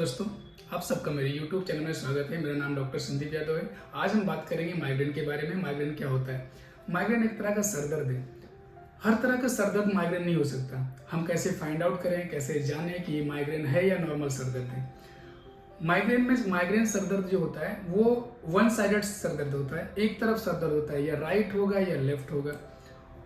दोस्तों, आप सबका मेरे YouTube चैनल में स्वागत है। मेरा नाम डॉक्टर संदीप यादव है। आज हम बात करेंगे माइग्रेन के बारे में। माइग्रेन क्या होता है? माइग्रेन एक तरह का सरदर्द है। हर तरह का सरदर्द माइग्रेन नहीं हो सकता। हम कैसे फाइंड आउट करें, कैसे जानें कि ये माइग्रेन है या नॉर्मल सरदर्द है? माइग्रेन सरदर्द जो होता है वो वन साइडेड सरदर्द होता है। एक तरफ सरदर्द होता है, या राइट होगा या लेफ्ट होगा।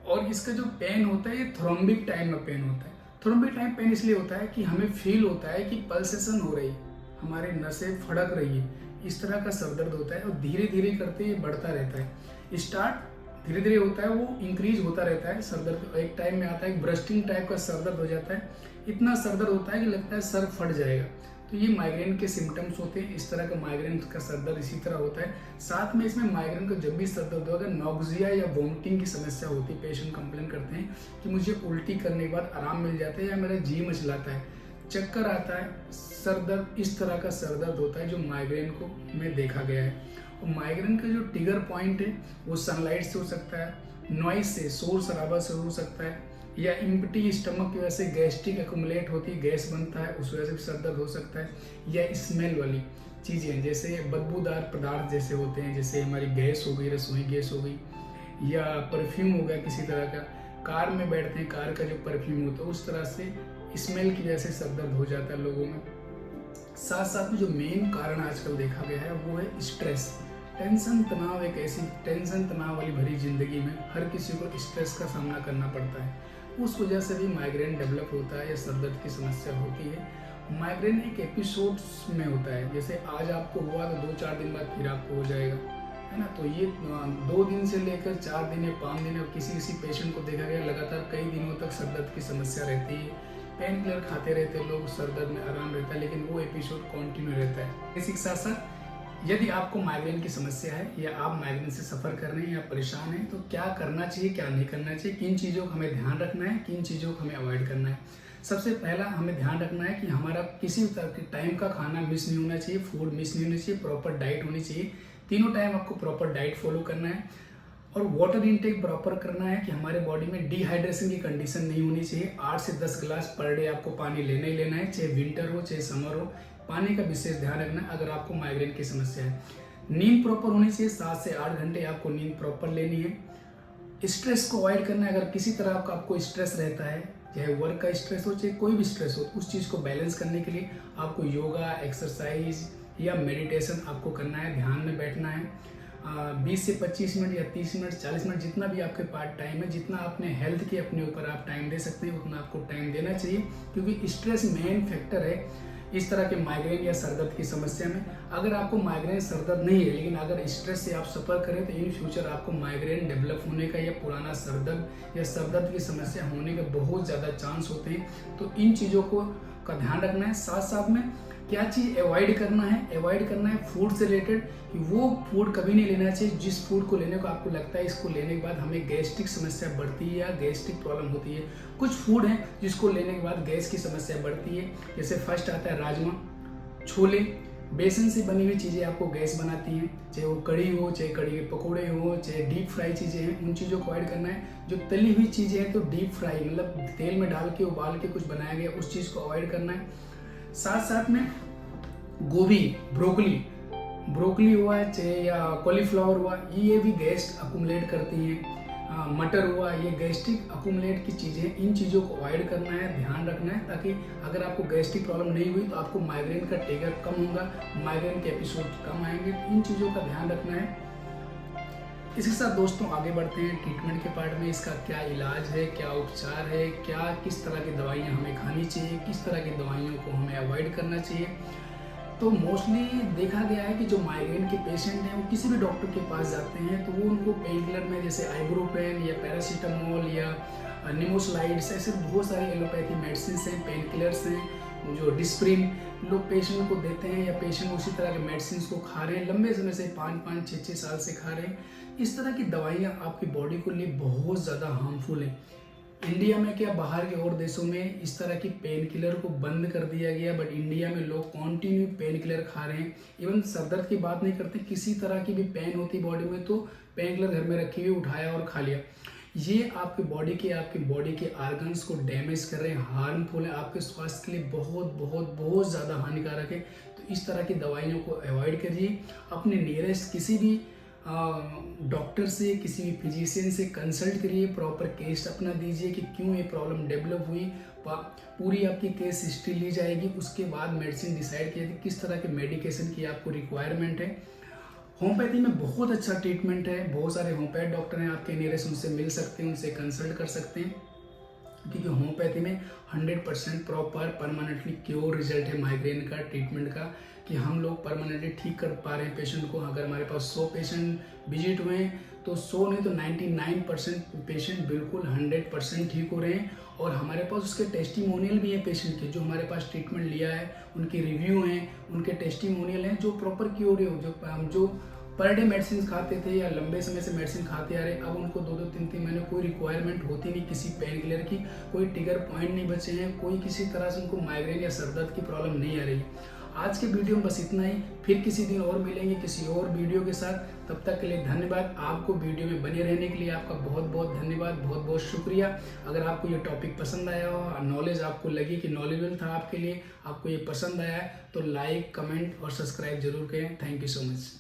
और इसका जो पेन होता है ये थ्रोम्बिक टाइम में पेन होता है। थ्रोम्बिक टाइम पेन इसलिए होता है कि हमें फील होता है कि पल्सेशन हो रही है, हमारे नसें फड़क रही है। इस तरह का सरदर्द होता है और धीरे धीरे करते ये बढ़ता रहता है। स्टार्ट धीरे धीरे होता है, वो इंक्रीज होता रहता है सरदर्द। एक टाइम में आता है ब्रस्टिंग टाइप का सरदर्द हो जाता है। इतना सरदर्द होता है कि लगता है सर फट जाएगा। तो ये माइग्रेन के सिम्टम्स होते हैं। इस तरह का माइग्रेन का सरदर्द इसी तरह होता है। साथ में इसमें माइग्रेन का जब भी सरदर्द होगा, नॉक्सिया या वोमिटिंग की समस्या होती है। पेशेंट कंप्लेन करते हैं कि मुझे उल्टी करने के बाद आराम मिल जाता है या मेरा जी मचलाता है, चक्कर आता है, सरदर्द। इस तरह का सरदर्द होता है जो माइग्रेन को में देखा गया है। और माइग्रेन का जो ट्रिगर पॉइंट है वो सनलाइट से हो सकता है, नॉइज से, शोर शराबा से हो सकता है, या इम्पटी स्टमक की वजह से गैस्ट्रिक एक्यूमुलेट होती है, गैस बनता है, उस वजह से भी सरदर्द हो सकता है। या स्मेल वाली चीज़ें जैसे बदबूदार पदार्थ जैसे होते हैं, जैसे हमारी गैस हो गई, रसोई गैस हो गई, या परफ्यूम हो गया किसी तरह का। कार में बैठते हैं, कार का जो परफ्यूम होता है उस तरह से स्मेल की वजह से सरदर्द हो जाता है लोगों में। साथ साथ में जो मेन कारण आजकल देखा गया है वो है स्ट्रेस, टेंशन, तनाव। एक ऐसी टेंशन तनाव वाली भरी जिंदगी में हर किसी को स्ट्रेस का सामना करना पड़ता है। उस वजह से भी माइग्रेन डेवलप होता है या सरदर्द की समस्या होती है। माइग्रेन एक एपिसोड्स में होता है। जैसे आज आपको हुआ तो 2-4 दिन बाद फिर आपको हो जाएगा, है ना। तो ये 2 दिन से लेकर 4 दिन या 5 दिन, किसी किसी पेशेंट को देखा गया लगातार कई दिनों तक सरदर्द की समस्या रहती है। पेन किलर खाते रहते लोग, सरदर्द में आराम रहता है, लेकिन वो एपिसोड कंटिन्यू रहता है। इसी के साथ साथ यदि आपको माइग्रेन की समस्या है या आप माइग्रेन से सफ़र कर रहे हैं या परेशान हैं, तो क्या करना चाहिए, क्या नहीं करना चाहिए, किन चीज़ों का हमें ध्यान रखना है, किन चीज़ों को हमें अवॉइड करना है। सबसे पहला हमें ध्यान रखना है कि हमारा किसी भी तरह के टाइम का खाना मिस नहीं होना चाहिए, फूड मिस नहीं होना चाहिए, प्रॉपर डाइट होनी चाहिए। तीनों टाइम आपको प्रॉपर डाइट फॉलो करना है और वाटर इनटेक प्रॉपर करना है कि हमारे बॉडी में डिहाइड्रेशन की कंडीशन नहीं होनी चाहिए। 8 से 10 गिलास पर डे आपको पानी लेना ही लेना है, चाहे विंटर हो चाहे समर हो। पानी का विशेष ध्यान रखना है अगर आपको माइग्रेन की समस्या है। नींद प्रॉपर होनी चाहिए, 7 से 8 घंटे आपको नींद प्रॉपर लेनी है। स्ट्रेस को अवॉइड करना है। अगर किसी तरह का आपको स्ट्रेस रहता है, चाहे वर्क का स्ट्रेस हो चाहे कोई भी स्ट्रेस हो, उस चीज़ को बैलेंस करने के लिए आपको योगा, एक्सरसाइज या मेडिटेशन आपको करना है। ध्यान में बैठना है 20 से 25 मिनट या 30 मिनट, 40 मिनट, जितना भी आपके पास टाइम है, जितना अपने हेल्थ के अपने ऊपर आप टाइम दे सकते हैं उतना आपको टाइम देना चाहिए, क्योंकि स्ट्रेस मेन फैक्टर है इस तरह के माइग्रेन या सरदर्द की समस्या में। अगर आपको माइग्रेन सरदर्द नहीं है, लेकिन अगर स्ट्रेस से आप सफ़र करें तो इन फ्यूचर आपको माइग्रेन डेवलप होने का या पुराना सरदर्द या सरदर्द की समस्या होने के बहुत ज़्यादा चांस होते हैं। तो इन चीज़ों का ध्यान रखना है। साथ साथ में क्या चीज़ अवॉइड करना है? अवॉइड करना है फूड से रिलेटेड, कि वो फूड कभी नहीं लेना चाहिए जिस फूड को लेने को आपको लगता है इसको लेने के बाद हमें गैस्ट्रिक समस्या बढ़ती है या गैस्ट्रिक प्रॉब्लम होती है। कुछ फूड हैं जिसको लेने के बाद गैस की समस्या बढ़ती है। जैसे फर्स्ट आता है राजमा, छोले। बेसन से बनी हुई चीज़ें आपको गैस बनाती हैं, चाहे वो कड़ी हो, चाहे कड़ी के पकौड़े हो, चाहे डीप फ्राई चीज़ें हैं, उन चीज़ों को अवॉइड करना है। जो तली हुई चीज़ें हैं तो डीप फ्राई मतलब तेल में डाल के उबाल के कुछ बनाया गया, उस चीज़ को अवॉइड करना है। साथ साथ में गोभी, ब्रोकली हुआ चाहे या कॉलीफ्लावर हुआ, ये भी गैस अकुमुलेट करती हैं। मटर हुआ, ये गैस्ट्रिक अकुमुलेट की चीज़ें, इन चीज़ों को अवॉइड करना है, ध्यान रखना है, ताकि अगर आपको गैस्ट्रिक प्रॉब्लम नहीं हुई तो आपको माइग्रेन का ट्रिगर कम होगा, माइग्रेन के एपिसोड कम आएंगे। इन चीज़ों का ध्यान रखना है। इसके साथ दोस्तों आगे बढ़ते हैं ट्रीटमेंट के पार्ट में। इसका क्या इलाज है, क्या उपचार है, क्या किस तरह की दवाइयाँ हमें खानी चाहिए, किस तरह की दवाइयों को हमें अवॉइड करना चाहिए। तो मोस्टली देखा गया है कि जो माइग्रेन के पेशेंट हैं वो किसी भी डॉक्टर के पास जाते हैं तो वो उनको पेन किलर में जैसे आइब्रोपेन या पैरासीटामोल या निमोसलाइड्स, ऐसे बहुत सारी एलोपैथी मेडिसिन हैं, पेन किलर्स हैं, जो डिस्प्रिन लोग पेशेंट को देते हैं, या पेशेंट उसी तरह के मेडिसिन को खा रहे हैं लंबे समय से, 5-5, 6-6 साल से खा रहे हैं। इस तरह की दवाइयाँ आपकी बॉडी को लिए बहुत ज़्यादा हार्मफुल हैं। इंडिया में क्या बाहर के और देशों में इस तरह की पेन किलर को बंद कर दिया गया, बट इंडिया में लोग कंटिन्यू पेन किलर खा रहे हैं। इवन सरदर्द की बात नहीं करते, किसी तरह की भी पेन होती बॉडी में तो पेन किलर घर में रखी हुई उठाया और खा लिया। ये आपके बॉडी के ऑर्गन्स को डैमेज कर रहे हैं, हार्मफुल है, आपके स्वास्थ्य के लिए बहुत बहुत बहुत ज़्यादा हानिकारक है। तो इस तरह की दवाइयों को अवॉइड करिए। अपने नियरेस्ट किसी भी डॉक्टर से, किसी भी फिजिशियन से कंसल्ट करिए, प्रॉपर केस अपना दीजिए कि क्यों ये प्रॉब्लम डेवलप हुई। पूरी आपकी केस हिस्ट्री ली जाएगी, उसके बाद मेडिसिन डिसाइड किया कि किस तरह के मेडिकेशन की आपको रिक्वायरमेंट है। होम्योपैथी में बहुत अच्छा ट्रीटमेंट है, बहुत सारे होम्योपैथ डॉक्टर हैं आपके नियरेस्ट, उनसे मिल सकते हैं, उनसे कंसल्ट कर सकते हैं, क्योंकि होम्योपैथी में 100% प्रॉपर परमानेंटली क्योर रिजल्ट है माइग्रेन का ट्रीटमेंट का, कि हम लोग परमानेंटली ठीक कर पा रहे हैं पेशेंट को। अगर हमारे पास 100 पेशेंट विजिट हुए हैं तो 100 नहीं तो 99% पेशेंट बिल्कुल 100% ठीक हो रहे हैं। और हमारे पास उसके टेस्टिमोनियल भी है पेशेंट के, जो हमारे पास ट्रीटमेंट लिया है, उनके रिव्यू हैं, उनके टेस्टिमोनियल हैं, जो प्रॉपर क्योर हो, जो पर डे मेडिसिन खाते थे या लंबे समय से मेडिसिन खाते आ रहे, अब उनको 2-2 3-3 महीने कोई रिक्वायरमेंट होती नहीं किसी पेन किलर की, कोई ट्रिगर पॉइंट नहीं बचे हैं, कोई किसी तरह से उनको माइग्रेन या सर दर्द की प्रॉब्लम नहीं आ रही। आज के वीडियो में बस इतना ही, फिर किसी दिन और मिलेंगे किसी और वीडियो के साथ। तब तक के लिए धन्यवाद। आपको वीडियो में बने रहने के लिए आपका बहुत बहुत धन्यवाद, बहुत बहुत शुक्रिया। अगर आपको ये टॉपिक पसंद आया हो, नॉलेज आपको लगी कि नॉलेजेबल था आपके लिए, आपको ये पसंद आया है, तो लाइक, कमेंट और सब्सक्राइब जरूर करें। Thank you so much.